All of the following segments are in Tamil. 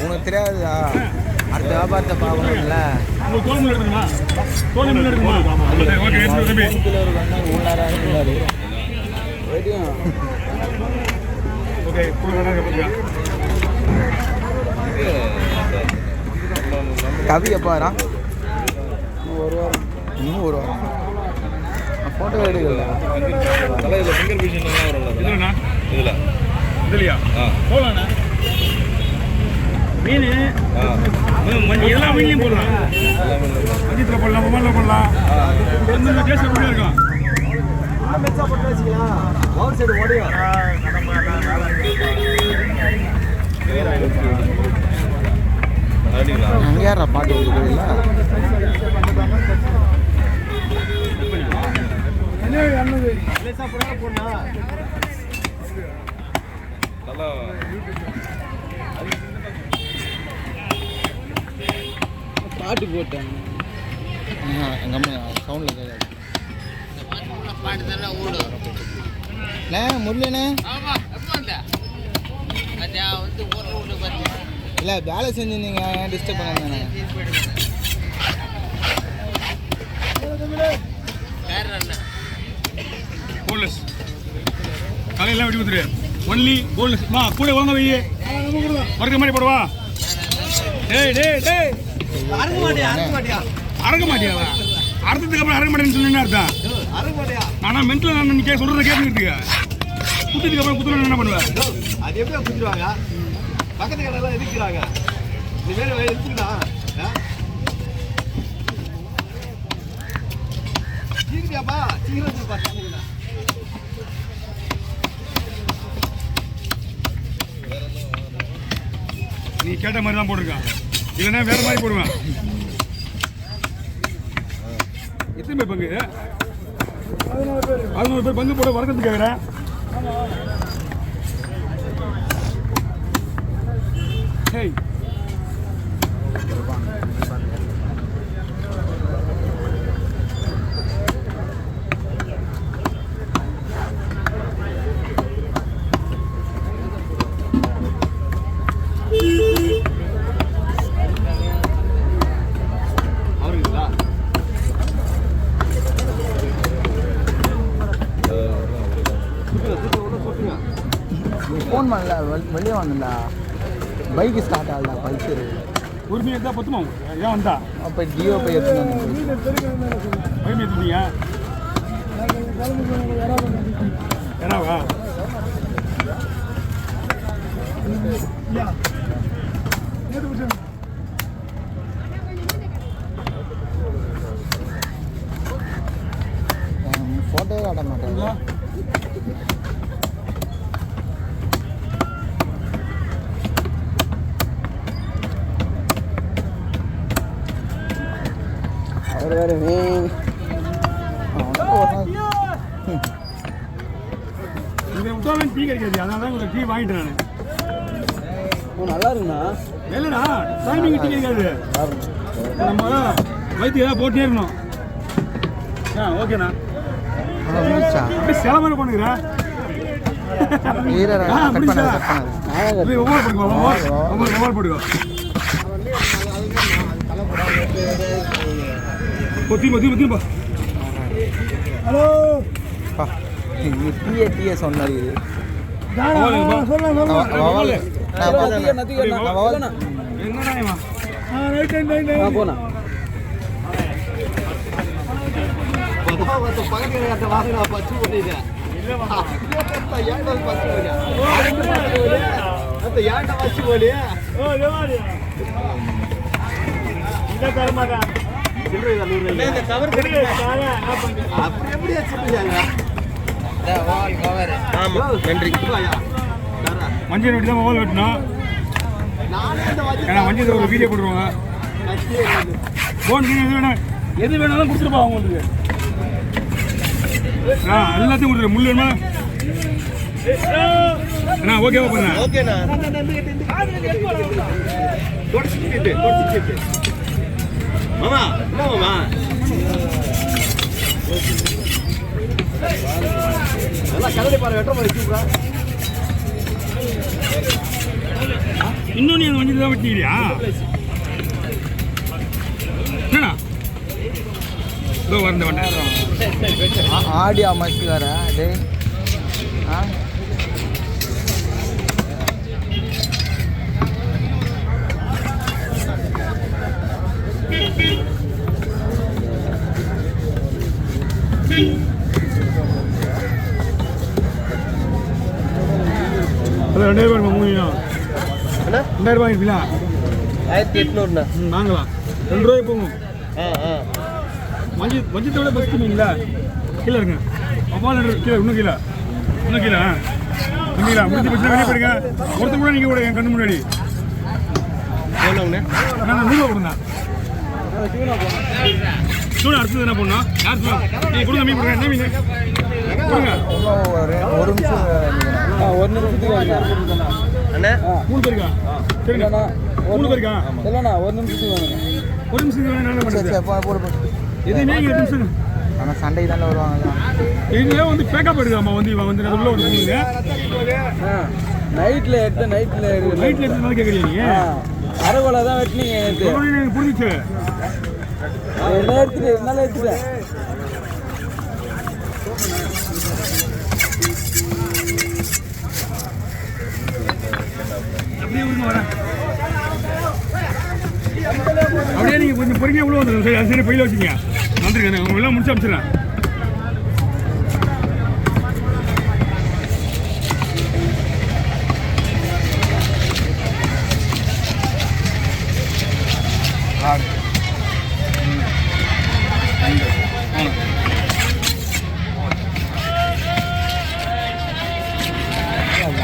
உனக்கு தெரியாதுதா அடுத்த வியாபாரத்தை பார்க்கணும்ல கவி எப்போ வரான்? இன்னும் ஒரு வாரம் ஃபோட்டோ எடுக்கல. மீன் எல்லா மீன்லையும் போடலாம். மஞ்சத்தில் போடலாம், மொபைலில் போடலாம். அந்த டேஸ்ட் எப்படி இருக்கும்? அங்கே யாரா பாட்டு வந்துருக்கீங்களா? பாட்டு போட்டேன் எங்கள் அம்மா சவுண்டில் கேட்காது. முரளிண்ணே இல்லை வேலை செஞ்சுருந்தீங்க, டிஸ்டர்ப் பண்ணாங்க. போன்லெஸ் காலையெல்லாம் வெடி கொடுத்துரு. Only boneless. கூட வாங்க வையே, மறக்க மாதிரி போடுவா. டேய் டேய் டேய் அறக்க மாட்டியா? அறுத்ததுக்கு அப்புறம் அறக்க மாட்டேன்னு சொன்னா அர்த்தம் அறக்க மாட்டியா? ஆனா மென்டல் நான் நீ சொல்றத கேட்டுக்கிட்டு குத்துறதுக்கு அப்புறம் குத்துறேன்னு என்ன பண்ணுவேன்? அது எப்படி குத்துருவாங்க? பக்கத்து கடையெல்லாம் எதிர்க்கிறாங்க. இந்த மாதிரி எடுத்துக்கிட்டா சீக்கிரப்பா சீக்கிரம் பார்த்தீங்கன்னா நீ கேட்ட மாதிரி தான் போட்டிருக்கான். இல்லைன்னா வேற மாதிரி போடுவேன். எத்தனை பேர் பங்கு? 11 பேர் பங்கு போட வரதுக்கு கேட்குறேன். ஹேய் ஃபோன் பண்ணல, வெளியே வந்தா பைக்கு ஸ்டார்ட் ஆகல. பல்சரு உரிமையை தான் பத்துமா ஏன் வந்தா? அப்போ டியோ போய் எடுத்துன்னு பைக் எடுத்துட்டீங்க? ஏனாவா ஃபோட்டோவே காட்ட மாட்டேங்க. அவர் வேறு இதை விட்டாலும் டீ கிடைக்காது. அதனால தான் உங்களுக்கு டீ வாங்கிட்டேன் நான். நல்லா இருக்குண்ணா. இல்லைண்ணா டைமிங் டீ கிடைக்காது. நம்ம வயிற்று ஏதாவது போட்டே இருக்கணும். ஓகேண்ணா. அப்படி சில மாதிரி பண்ணுகிறேன். ஒவ்வொரு போட்டுக்கோ. திரும்ப ஹலோ டீயே சொன்னது போனா மஞ்சள் வெட்டி தான் மொபைல் வெட்டணும். ஏன்னா மஞ்சள் ஒரு வீடியோ போட்டுருவாங்க. போன் எது வேணாலும் கொடுத்துருப்பா அவங்களுக்கு. எல்லாத்தையும் கொடுத்துரு. முள் வேணுமா? ஓகேவா பண்ண? ஓகேண்ணா. மாமா என்ன மாமா எல்லாம் கலரை பாரு வெட்ட மாதிரி சூப்பரா. இன்னும் நீ வந்து தான் வெட்டிக்கிறியா? என்னண்ணா இதோ வரந்த வேண்டாம். ஆடி அமாசி வர டே. ஹலோ 2000 ரூபாய் மூவியா? 2000 ரூபாய் இருப்பீங்களா? 1800ண்ணா. வாங்கலாம். 2 ரூபாய் போகும். மஞ்சத்தை விட பெஸ்ட் மீங்களா? கீழே இருங்க. அப்பால் கீழே இன்னும் கீழே இல்லைங்களா? முடிஞ்சு பிரச்சனை வெளியே போயிருங்க. ஒருத்த கூட நீங்கள் கூட என் கண்ணு முன்னாடி எவ்வளோங்கண்ணே? நான் 100 ரூபா கொடுங்க. சூடு அடுத்தது என்ன பண்ணணும்? யார் சொல்லுங்க? நீங்கள் கொடுங்க. மீன் கொடுங்க. என்ன மீன் கொடுங்க? ஒரு நிமிஷம். ஒரு நிமிஷத்துக்கு வாங்க அண்ணே 3 பேருக்கா? சரிங்க. 3 பேருக்கா? இல்லைண்ணா ஒரு நிமிஷத்துக்கு வாங்க. ஒரு நிமிஷத்துக்கு என்ன பண்ணுறது? போடு. எதுவுமே 2 நிமிஷம். ஆனால் சண்டைக்கு தானே வருவாங்க. இதுவே வந்து பேக்கப் எடுக்காமா வந்து இவன் வந்து உள்ள ஒரு போகுது. நைட்டில் எடுத்து கேட்குறீங்க நீங்கள்? அரைவலை தான் வெட்டினீங்க நேற்று. எனக்கு புரிஞ்சிச்சு. என்ன எடுத்துட்டேன். அப்படியே விடுங்க வரேன். அப்படியே நீங்கள் கொஞ்சம் பொறுமையாக உள்ள வந்துடும். சரி அது சரி பையில வச்சுங்க. வந்துருங்க. உங்க எல்லாம் முடிச்சு அமைச்சிடறேன்.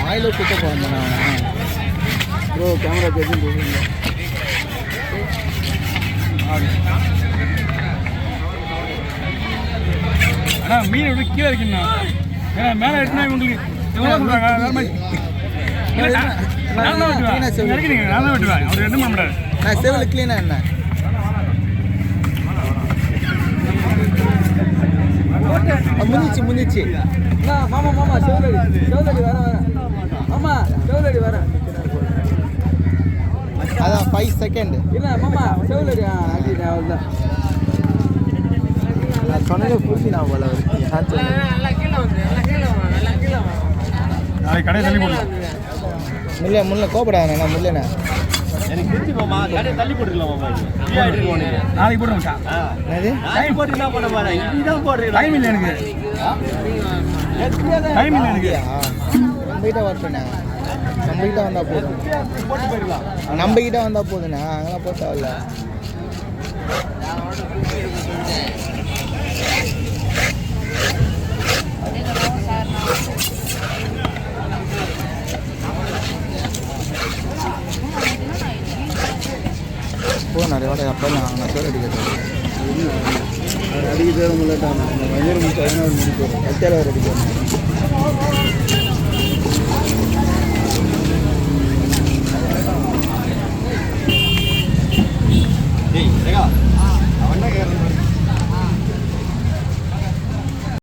வாயில குத்த போகிறேன். ப்ரோ கேமரா பேசி போகுங்க. ஆனால் மீன் விட கீழே இருக்குண்ணா. ஏன்னா மேலே எடுத்துனா இவங்களுக்கு எவ்வளோ சொல்கிறாங்க? வேறு மாதிரி நான் தான் வெட்டுவேன். இறக்கிறீங்க. நான் தான் வெட்டுவேன். அவர் எதுவும் பண்ண முடியாது. நான் செவல் கிளீனாக என்ன முந்திச்சு. மாமா செவலடி வரேன். மாமா செவலடி வரேன். அதான் 5 செகண்ட். இல்லை மாமா செவலடி அவ்வளோதான். நான் சொன்னதே புரிஞ்சு நான் போல நாளைக்கு கடையை தள்ளி போடலாம். முல்லை கோபடாண்ணா. முல்லைண்ணா எனக்கு பிடிச்சி மாமா கடையை தள்ளி போட்டுக்கலாம் மாமா. நாளைக்கு போடுறோம். என்னது டைம் போட்டு என்ன பண்ண போறேன்? இதுதான் போடுறேன். டைம் இல்லை எனக்கு. டைம் இல்லை எனக்கு. நம்மகிட்ட வரட்டுண்ணா. நம்மகிட்ட வந்தால் போதும். போட்டு போயிடலாம். நம்மகிட்ட வந்தால் போதுண்ணா. அங்கெல்லாம் போட்டாவில்ல. போதும் நிறைய வாடகை. அப்போ நான் சோறு அடிக்கிறது அடிக்க தேவை முடியல. 15 முடிச்சு 16 முடிச்சு 10 அடிக்கிறேன்.